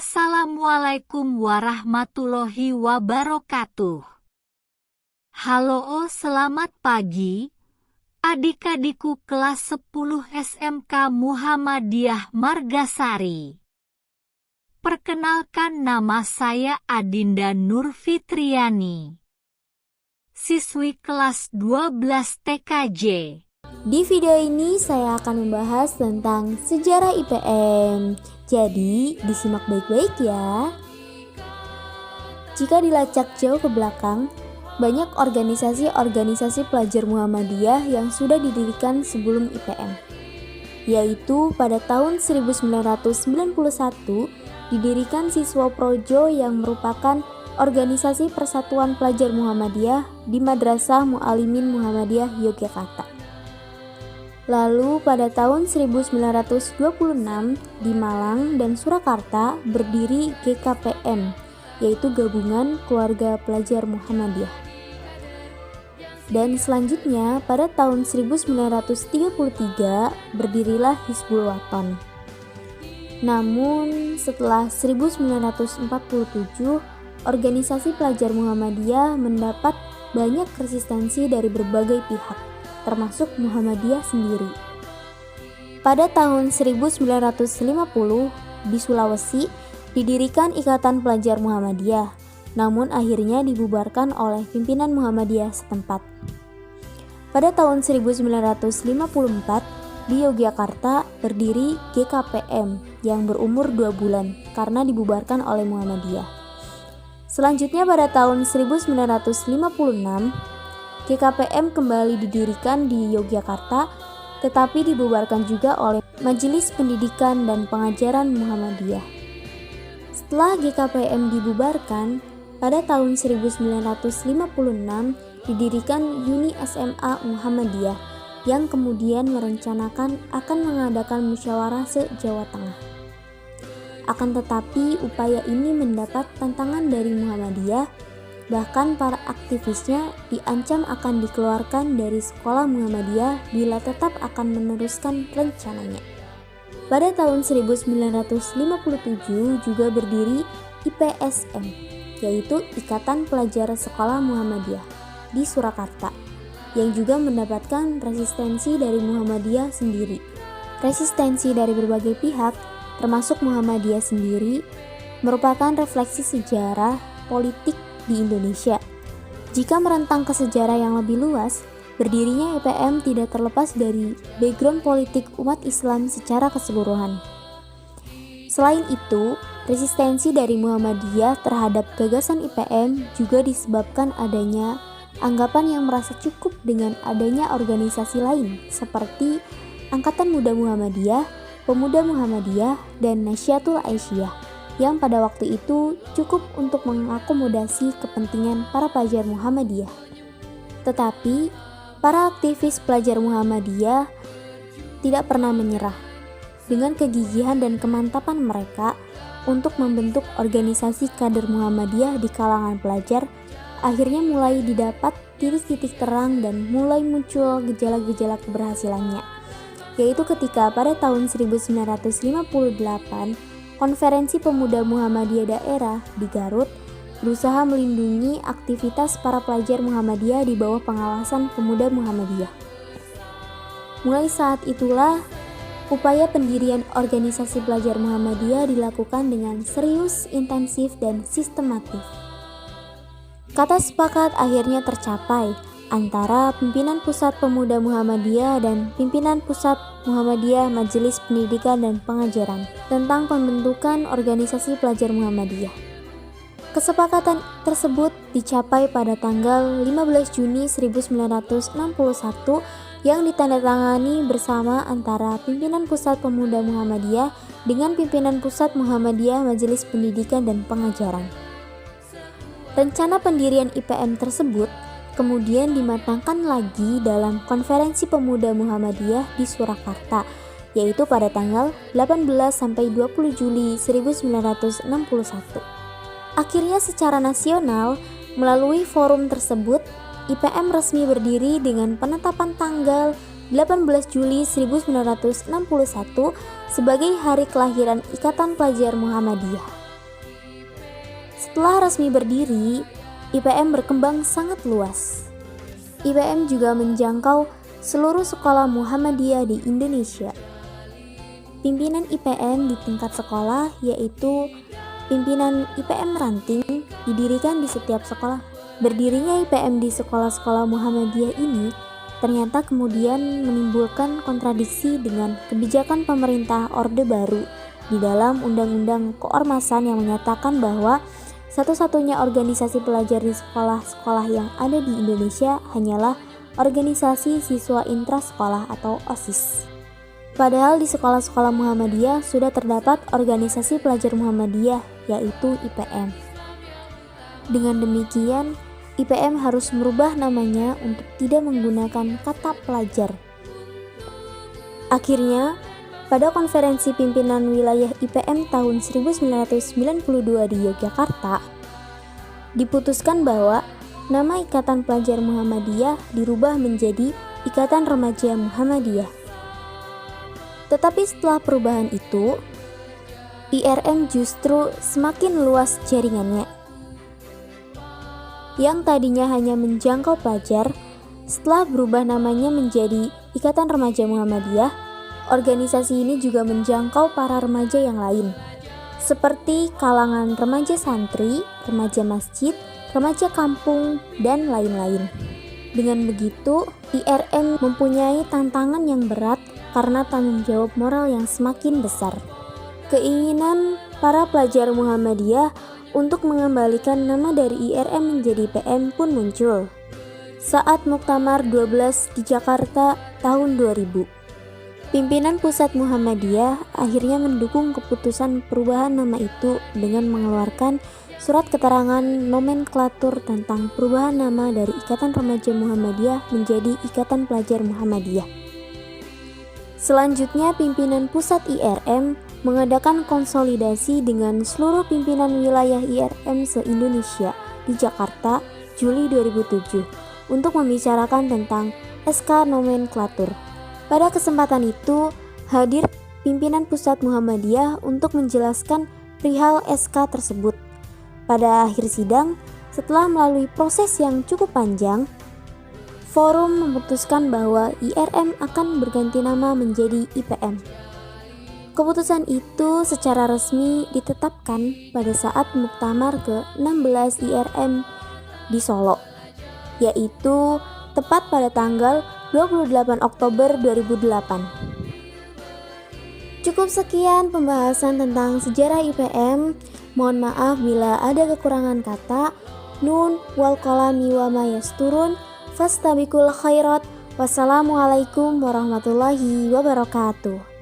Assalamualaikum warahmatullahi wabarakatuh. Halo, selamat pagi. Adik-adikku kelas 10 SMK Muhammadiyah Margasari. Perkenalkan, nama saya Adinda Nur Fitriani, siswi kelas 12 TKJ. Di video ini saya akan membahas tentang sejarah IPM. Jadi, disimak baik-baik ya. Jika dilacak jauh ke belakang, banyak organisasi-organisasi pelajar Muhammadiyah yang sudah didirikan sebelum IPM. Yaitu pada tahun 1991 didirikan Siswa Projo yang merupakan organisasi persatuan pelajar Muhammadiyah di Madrasah Mu'alimin Muhammadiyah Yogyakarta. Lalu pada tahun 1926 di Malang dan Surakarta berdiri GKPM, yaitu Gabungan Keluarga Pelajar Muhammadiyah. Dan selanjutnya pada tahun 1933 berdirilah Hizbul Wathan. Namun setelah 1947 organisasi pelajar Muhammadiyah mendapat banyak resistensi dari berbagai pihak, termasuk Muhammadiyah sendiri. Pada tahun 1950 di Sulawesi didirikan Ikatan Pelajar Muhammadiyah, namun akhirnya dibubarkan oleh pimpinan Muhammadiyah setempat. Pada tahun 1954 di Yogyakarta berdiri GKPM yang berumur 2 bulan karena dibubarkan oleh Muhammadiyah. Selanjutnya pada tahun 1956 GKPM kembali didirikan di Yogyakarta, tetapi dibubarkan juga oleh Majelis Pendidikan dan Pengajaran Muhammadiyah. Setelah GKPM dibubarkan, pada tahun 1956 didirikan Uni SMA Muhammadiyah yang kemudian merencanakan akan mengadakan musyawarah se-Jawa Tengah. Akan tetapi upaya ini mendapat tantangan dari Muhammadiyah. Bahkan para aktivisnya diancam akan dikeluarkan dari sekolah Muhammadiyah bila tetap akan meneruskan rencananya. Pada tahun 1957 juga berdiri IPSM, yaitu Ikatan Pelajar Sekolah Muhammadiyah di Surakarta, yang juga mendapatkan resistensi dari Muhammadiyah sendiri. Resistensi dari berbagai pihak, termasuk Muhammadiyah sendiri, merupakan refleksi sejarah politik di Indonesia. Jika merentang ke sejarah yang lebih luas, berdirinya IPM tidak terlepas dari background politik umat Islam secara keseluruhan. Selain itu, resistensi dari Muhammadiyah terhadap gagasan IPM juga disebabkan adanya anggapan yang merasa cukup dengan adanya organisasi lain seperti Angkatan Muda Muhammadiyah, Pemuda Muhammadiyah, dan Nasyatul Aisyah yang pada waktu itu cukup untuk mengakomodasi kepentingan para pelajar Muhammadiyah. Tetapi, para aktivis pelajar Muhammadiyah tidak pernah menyerah. Dengan kegigihan dan kemantapan mereka untuk membentuk organisasi kader Muhammadiyah di kalangan pelajar, akhirnya mulai didapat titik-titik terang dan mulai muncul gejala-gejala keberhasilannya, yaitu ketika pada tahun 1958 Konferensi Pemuda Muhammadiyah Daerah di Garut berusaha melindungi aktivitas para pelajar Muhammadiyah di bawah pengawasan Pemuda Muhammadiyah. Mulai saat itulah upaya pendirian organisasi pelajar Muhammadiyah dilakukan dengan serius, intensif, dan sistematif. Kata sepakat akhirnya tercapai antara pimpinan Pusat Pemuda Muhammadiyah dan pimpinan Pusat Muhammadiyah Majelis Pendidikan dan Pengajaran tentang pembentukan organisasi pelajar Muhammadiyah. Kesepakatan tersebut dicapai pada tanggal 15 Juni 1961 yang ditandatangani bersama antara pimpinan Pusat Pemuda Muhammadiyah dengan pimpinan Pusat Muhammadiyah Majelis Pendidikan dan Pengajaran. Rencana pendirian IPM tersebut kemudian dimatangkan lagi dalam Konferensi Pemuda Muhammadiyah di Surakarta, yaitu pada tanggal 18-20 Juli 1961. Akhirnya secara nasional, melalui forum tersebut, IPM resmi berdiri dengan penetapan tanggal 18 Juli 1961 sebagai hari kelahiran Ikatan Pelajar Muhammadiyah. Setelah resmi berdiri, IPM berkembang sangat luas. IPM juga menjangkau seluruh sekolah Muhammadiyah di Indonesia. Pimpinan IPM di tingkat sekolah yaitu pimpinan IPM ranting didirikan di setiap sekolah. Berdirinya IPM di sekolah-sekolah Muhammadiyah ini ternyata kemudian menimbulkan kontradiksi dengan kebijakan pemerintah Orde Baru di dalam Undang-Undang Keormasan yang menyatakan bahwa satu-satunya organisasi pelajar di sekolah-sekolah yang ada di Indonesia hanyalah organisasi siswa intrasekolah atau OSIS. Padahal di sekolah-sekolah Muhammadiyah sudah terdapat organisasi pelajar Muhammadiyah yaitu IPM. Dengan demikian, IPM harus merubah namanya untuk tidak menggunakan kata pelajar. Akhirnya, pada konferensi pimpinan wilayah IPM tahun 1992 di Yogyakarta, diputuskan bahwa nama Ikatan Pelajar Muhammadiyah dirubah menjadi Ikatan Remaja Muhammadiyah. Tetapi setelah perubahan itu, IRM justru semakin luas jaringannya. Yang tadinya hanya menjangkau pelajar, setelah berubah namanya menjadi Ikatan Remaja Muhammadiyah, organisasi ini juga menjangkau para remaja yang lain, seperti kalangan remaja santri, remaja masjid, remaja kampung, dan lain-lain. Dengan begitu, IRM mempunyai tantangan yang berat karena tanggung jawab moral yang semakin besar. Keinginan para pelajar Muhammadiyah untuk mengembalikan nama dari IRM menjadi PM pun muncul saat Muktamar 12 di Jakarta tahun 2000. Pimpinan Pusat Muhammadiyah akhirnya mendukung keputusan perubahan nama itu dengan mengeluarkan surat keterangan nomenklatur tentang perubahan nama dari Ikatan Remaja Muhammadiyah menjadi Ikatan Pelajar Muhammadiyah. Selanjutnya, pimpinan Pusat IRM mengadakan konsolidasi dengan seluruh pimpinan wilayah IRM se-Indonesia di Jakarta Juli 2007 untuk membicarakan tentang SK nomenklatur. Pada kesempatan itu, hadir pimpinan Pusat Muhammadiyah untuk menjelaskan perihal SK tersebut. Pada akhir sidang, setelah melalui proses yang cukup panjang, forum memutuskan bahwa IRM akan berganti nama menjadi IPM. Keputusan itu secara resmi ditetapkan pada saat Muktamar ke-16 IRM di Solo, yaitu tepat pada tanggal 28 Oktober 2008. Cukup sekian pembahasan tentang sejarah IPM. Mohon maaf bila ada kekurangan kata. Nun wal qalami wa ma yasturun. Fastabiqul khairat. Wassalamualaikum warahmatullahi wabarakatuh.